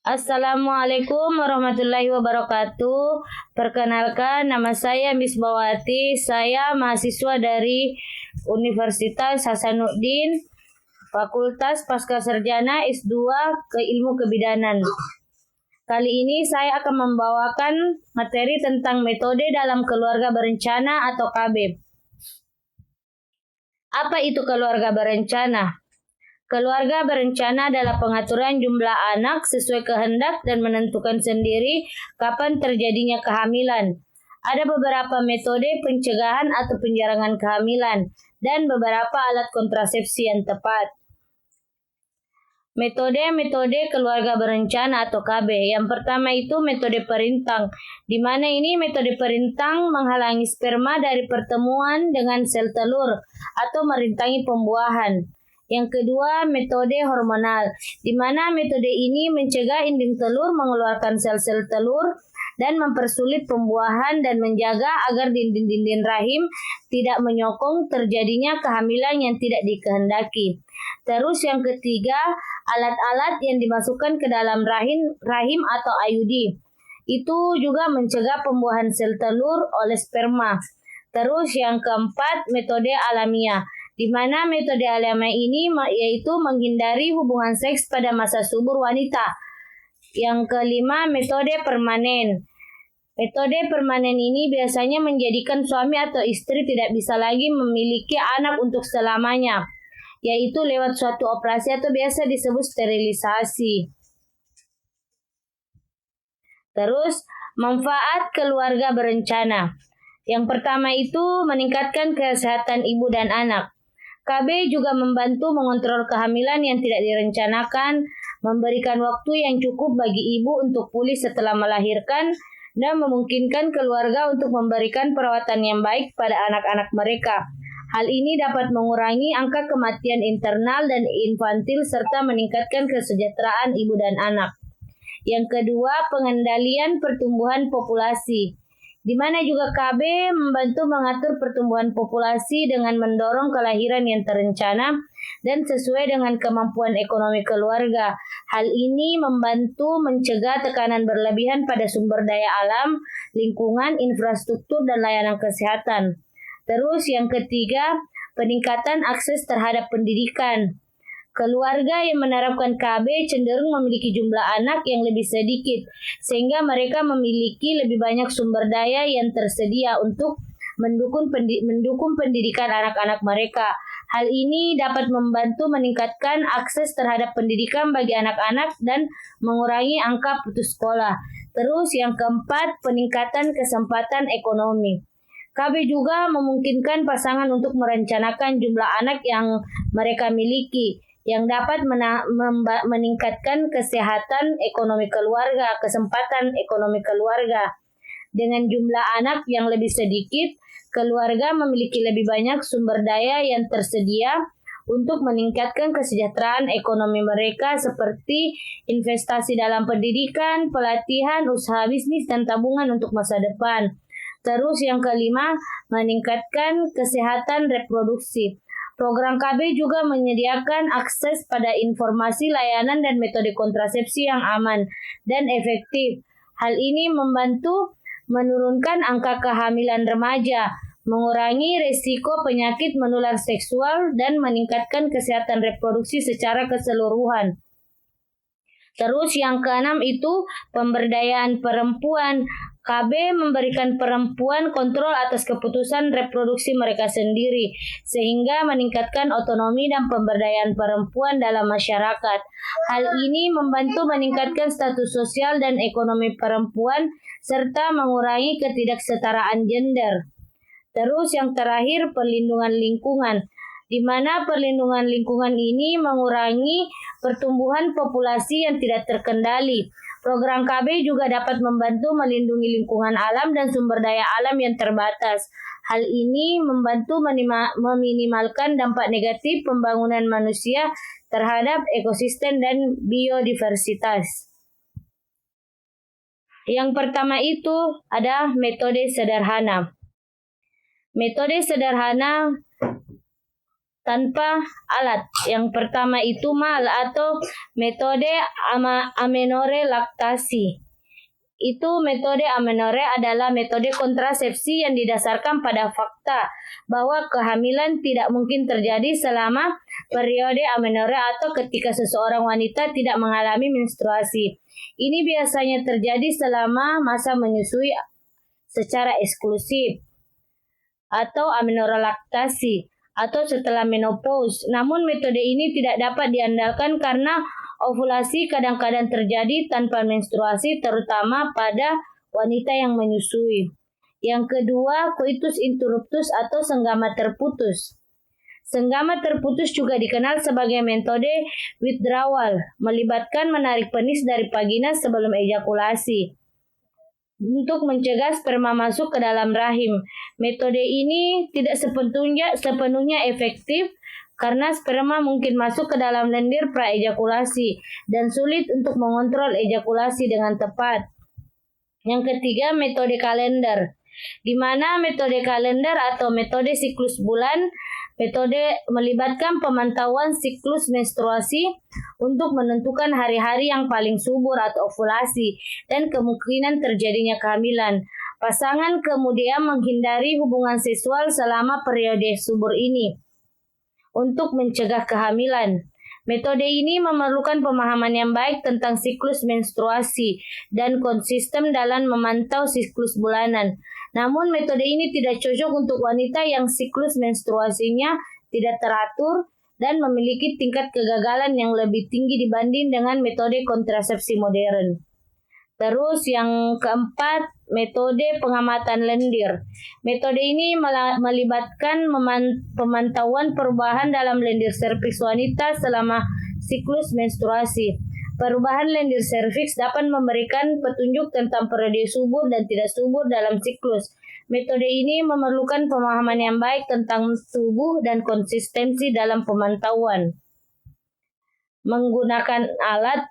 Assalamualaikum warahmatullahi wabarakatuh. Perkenalkan, nama saya Misbawati. Saya mahasiswa dari Universitas Hasanuddin, Fakultas Pascasarjana S2 ke Ilmu Kebidanan. Kali ini saya akan membawakan materi tentang metode dalam keluarga berencana atau KB. Apa itu keluarga berencana? Keluarga berencana adalah pengaturan jumlah anak sesuai kehendak dan menentukan sendiri kapan terjadinya kehamilan. Ada beberapa metode pencegahan atau penjarangan kehamilan dan beberapa alat kontrasepsi yang tepat. Metode keluarga berencana atau KB. Yang pertama itu metode perintang, di mana ini metode perintang menghalangi sperma dari pertemuan dengan sel telur atau merintangi pembuahan. Yang kedua, metode hormonal, di mana metode ini mencegah inding telur mengeluarkan sel-sel telur dan mempersulit pembuahan dan menjaga agar dinding-dinding rahim tidak menyokong terjadinya kehamilan yang tidak dikehendaki. Terus yang ketiga, alat-alat yang dimasukkan ke dalam rahim atau IUD. Itu juga mencegah pembuahan sel telur oleh sperma. Terus yang keempat, metode alamiah, di mana metode alamiah ini yaitu menghindari hubungan seks pada masa subur wanita. Yang kelima, metode permanen. Metode permanen ini biasanya menjadikan suami atau istri tidak bisa lagi memiliki anak untuk selamanya, yaitu lewat suatu operasi atau biasa disebut sterilisasi. Terus, manfaat keluarga berencana. Yang pertama itu meningkatkan kesehatan ibu dan anak. KB juga membantu mengontrol kehamilan yang tidak direncanakan, memberikan waktu yang cukup bagi ibu untuk pulih setelah melahirkan, dan memungkinkan keluarga untuk memberikan perawatan yang baik pada anak-anak mereka. Hal ini dapat mengurangi angka kematian internal dan infantil serta meningkatkan kesejahteraan ibu dan anak. Yang kedua, pengendalian pertumbuhan populasi, di mana juga KB membantu mengatur pertumbuhan populasi dengan mendorong kelahiran yang terencana dan sesuai dengan kemampuan ekonomi keluarga. Hal ini membantu mencegah tekanan berlebihan pada sumber daya alam, lingkungan, infrastruktur, dan layanan kesehatan. Terus yang ketiga, peningkatan akses terhadap pendidikan. Keluarga yang menerapkan KB cenderung memiliki jumlah anak yang lebih sedikit, sehingga mereka memiliki lebih banyak sumber daya yang tersedia untuk mendukung pendidikan anak-anak mereka. Hal ini dapat membantu meningkatkan akses terhadap pendidikan bagi anak-anak dan mengurangi angka putus sekolah. Terus yang keempat, peningkatan kesempatan ekonomi. KB juga memungkinkan pasangan untuk merencanakan jumlah anak yang mereka miliki, yang dapat meningkatkan kesehatan ekonomi keluarga, kesempatan ekonomi keluarga. Dengan jumlah anak yang lebih sedikit, keluarga memiliki lebih banyak sumber daya yang tersedia untuk meningkatkan kesejahteraan ekonomi mereka seperti investasi dalam pendidikan, pelatihan, usaha bisnis, dan tabungan untuk masa depan. Terus yang kelima, meningkatkan kesehatan reproduksi. Program KB juga menyediakan akses pada informasi, layanan, dan metode kontrasepsi yang aman dan efektif. Hal ini membantu menurunkan angka kehamilan remaja, mengurangi risiko penyakit menular seksual, dan meningkatkan kesehatan reproduksi secara keseluruhan. Terus yang keenam itu pemberdayaan perempuan. KB memberikan perempuan kontrol atas keputusan reproduksi mereka sendiri, sehingga meningkatkan otonomi dan pemberdayaan perempuan dalam masyarakat. Hal ini membantu meningkatkan status sosial dan ekonomi perempuan, serta mengurangi ketidaksetaraan gender. Terus yang terakhir, perlindungan lingkungan, di mana perlindungan lingkungan ini mengurangi pertumbuhan populasi yang tidak terkendali. Program KB juga dapat membantu melindungi lingkungan alam dan sumber daya alam yang terbatas. Hal ini membantu meminimalkan dampak negatif pembangunan manusia terhadap ekosistem dan biodiversitas. Yang pertama itu ada metode sederhana. Metode sederhana tanpa alat. Yang pertama itu MAL atau metode amenorrhea laktasi. Metode amenorrhea adalah metode kontrasepsi yang didasarkan pada fakta bahwa kehamilan tidak mungkin terjadi selama periode amenorrhea atau ketika seseorang wanita tidak mengalami menstruasi. Ini biasanya terjadi selama masa menyusui secara eksklusif atau amenorrhea laktasi atau setelah menopause. Namun metode ini tidak dapat diandalkan karena ovulasi kadang-kadang terjadi tanpa menstruasi, terutama pada wanita yang menyusui. Yang kedua, coitus interruptus atau senggama terputus. Senggama terputus juga dikenal sebagai metode withdrawal, melibatkan menarik penis dari vagina sebelum ejakulasi untuk mencegah sperma masuk ke dalam rahim. Metode ini tidak sepenuhnya efektif karena sperma mungkin masuk ke dalam lendir praejakulasi dan sulit untuk mengontrol ejakulasi dengan tepat. Yang ketiga, metode kalender, di mana metode kalender atau metode siklus bulan, metode melibatkan pemantauan siklus menstruasi untuk menentukan hari-hari yang paling subur atau ovulasi dan kemungkinan terjadinya kehamilan. Pasangan kemudian menghindari hubungan seksual selama periode subur ini untuk mencegah kehamilan. Metode ini memerlukan pemahaman yang baik tentang siklus menstruasi dan konsisten dalam memantau siklus bulanan. Namun metode ini tidak cocok untuk wanita yang siklus menstruasinya tidak teratur dan memiliki tingkat kegagalan yang lebih tinggi dibanding dengan metode kontrasepsi modern. Terus yang keempat, metode pengamatan lendir. Metode ini melibatkan pemantauan perubahan dalam lendir serviks wanita selama siklus menstruasi. Perubahan lendir serviks dapat memberikan petunjuk tentang periode subur dan tidak subur dalam siklus. Metode ini memerlukan pemahaman yang baik tentang tubuh dan konsistensi dalam pemantauan. Menggunakan alat.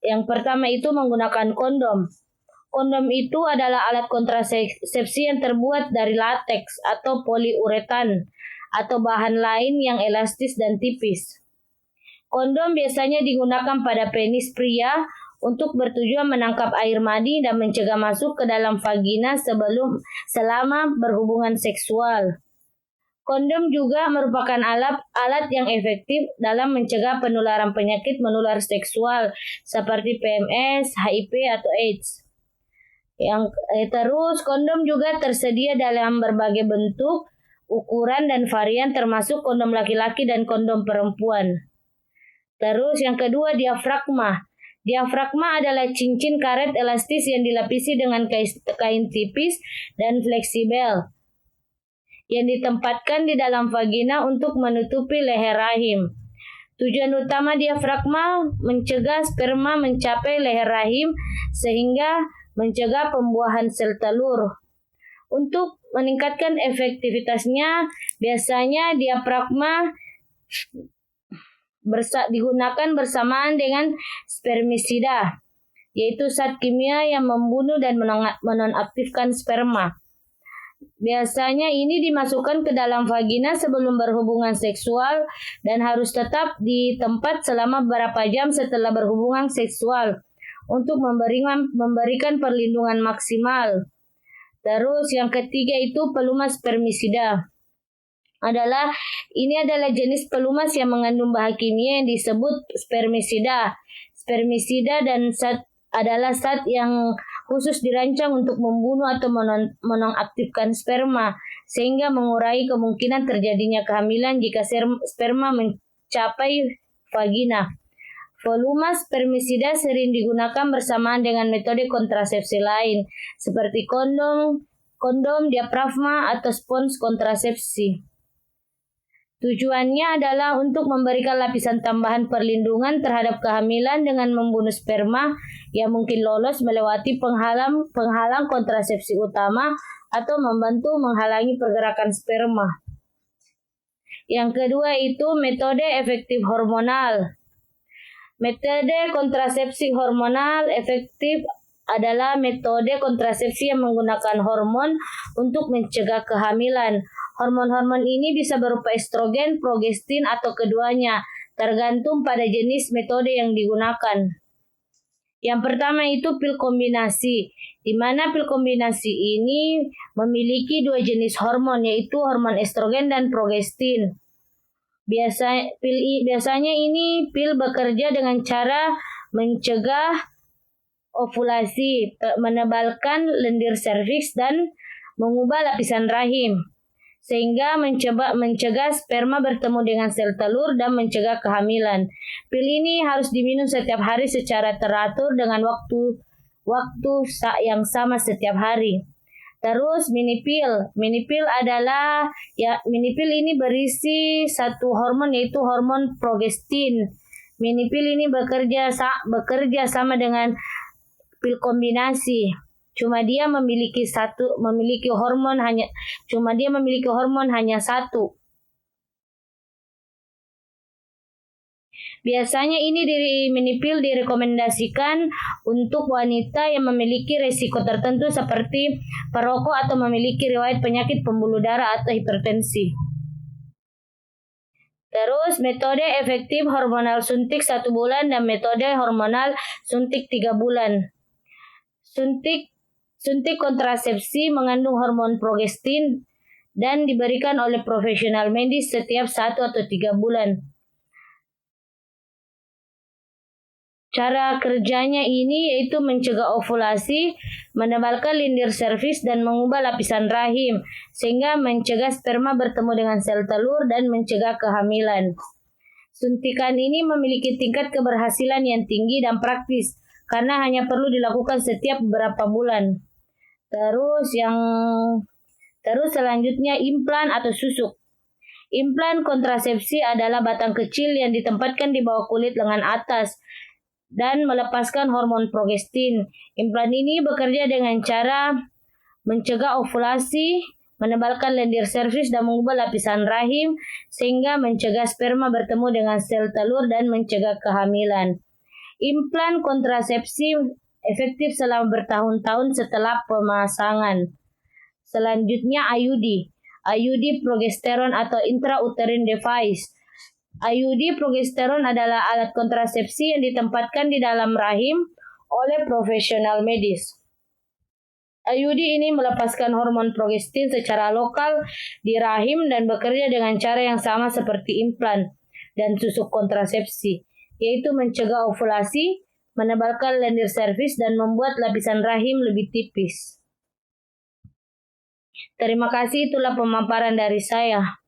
Yang pertama itu menggunakan kondom. Kondom itu adalah alat kontrasepsi yang terbuat dari lateks atau poliuretan atau bahan lain yang elastis dan tipis. Kondom biasanya digunakan pada penis pria untuk bertujuan menangkap air mani dan mencegah masuk ke dalam vagina selama berhubungan seksual. Kondom juga merupakan alat yang efektif dalam mencegah penularan penyakit menular seksual seperti PMS, HIV, atau AIDS. Terus kondom juga tersedia dalam berbagai bentuk, ukuran, dan varian termasuk kondom laki-laki dan kondom perempuan. Terus yang kedua, diafragma. Diafragma adalah cincin karet elastis yang dilapisi dengan kain tipis dan fleksibel yang ditempatkan di dalam vagina untuk menutupi leher rahim. Tujuan utama diafragma mencegah sperma mencapai leher rahim sehingga mencegah pembuahan sel telur. Untuk meningkatkan efektivitasnya, biasanya diafragma digunakan bersamaan dengan spermisida, yaitu zat kimia yang membunuh dan menonaktifkan sperma. Biasanya ini dimasukkan ke dalam vagina sebelum berhubungan seksual dan harus tetap di tempat selama beberapa jam setelah berhubungan seksual untuk memberikan perlindungan maksimal. Terus yang ketiga itu pelumas spermisida. Ini adalah jenis pelumas yang mengandung bahan kimia yang disebut spermisida. Spermisida dan adalah zat yang khusus dirancang untuk membunuh atau menonaktifkan sperma, sehingga mengurangi kemungkinan terjadinya kehamilan jika sperma mencapai vagina. Pelumas spermisida sering digunakan bersamaan dengan metode kontrasepsi lain, seperti kondom, diafragma, atau spons kontrasepsi. Tujuannya adalah untuk memberikan lapisan tambahan perlindungan terhadap kehamilan dengan membunuh sperma yang mungkin lolos melewati penghalang kontrasepsi utama atau membantu menghalangi pergerakan sperma. Yang kedua itu metode efektif hormonal. Metode kontrasepsi hormonal efektif adalah metode kontrasepsi yang menggunakan hormon untuk mencegah kehamilan. Hormon-hormon ini bisa berupa estrogen, progestin, atau keduanya, tergantung pada jenis metode yang digunakan. Yang pertama itu pil kombinasi, di mana pil kombinasi ini memiliki dua jenis hormon, yaitu hormon estrogen dan progestin. Biasanya ini pil bekerja dengan cara mencegah ovulasi, menebalkan lendir serviks, dan mengubah lapisan rahim, sehingga mencegah sperma bertemu dengan sel telur dan mencegah kehamilan. Pil ini harus diminum setiap hari secara teratur dengan waktu yang sama setiap hari. Terus mini pil ini berisi satu hormon, yaitu hormon progestin. Mini pil ini bekerja sama dengan pil kombinasi. Cuma dia memiliki hormon hanya satu. Biasanya mini pil direkomendasikan untuk wanita yang memiliki risiko tertentu seperti perokok atau memiliki riwayat penyakit pembuluh darah atau hipertensi. Terus metode efektif hormonal suntik 1 bulan dan metode hormonal suntik 3 bulan. Suntik kontrasepsi mengandung hormon progestin dan diberikan oleh profesional medis setiap 1 atau 3 bulan. Cara kerjanya ini yaitu mencegah ovulasi, menebalkan lendir serviks, dan mengubah lapisan rahim, sehingga mencegah sperma bertemu dengan sel telur dan mencegah kehamilan. Suntikan ini memiliki tingkat keberhasilan yang tinggi dan praktis, karena hanya perlu dilakukan setiap beberapa bulan. Terus selanjutnya implan atau susuk. Implan kontrasepsi adalah batang kecil yang ditempatkan di bawah kulit lengan atas dan melepaskan hormon progestin. Implan ini bekerja dengan cara mencegah ovulasi, menebalkan lendir serviks, dan mengubah lapisan rahim, sehingga mencegah sperma bertemu dengan sel telur dan mencegah kehamilan. Implan kontrasepsi efektif selama bertahun-tahun setelah pemasangan. Selanjutnya IUD progesteron atau intrauterine device. IUD progesteron adalah alat kontrasepsi yang ditempatkan di dalam rahim oleh profesional medis. IUD ini melepaskan hormon progestin secara lokal di rahim dan bekerja dengan cara yang sama seperti implan dan susuk kontrasepsi, yaitu mencegah ovulasi, menebalkan lendir serviks, dan membuat lapisan rahim lebih tipis. Terima kasih, itulah pemaparan dari saya.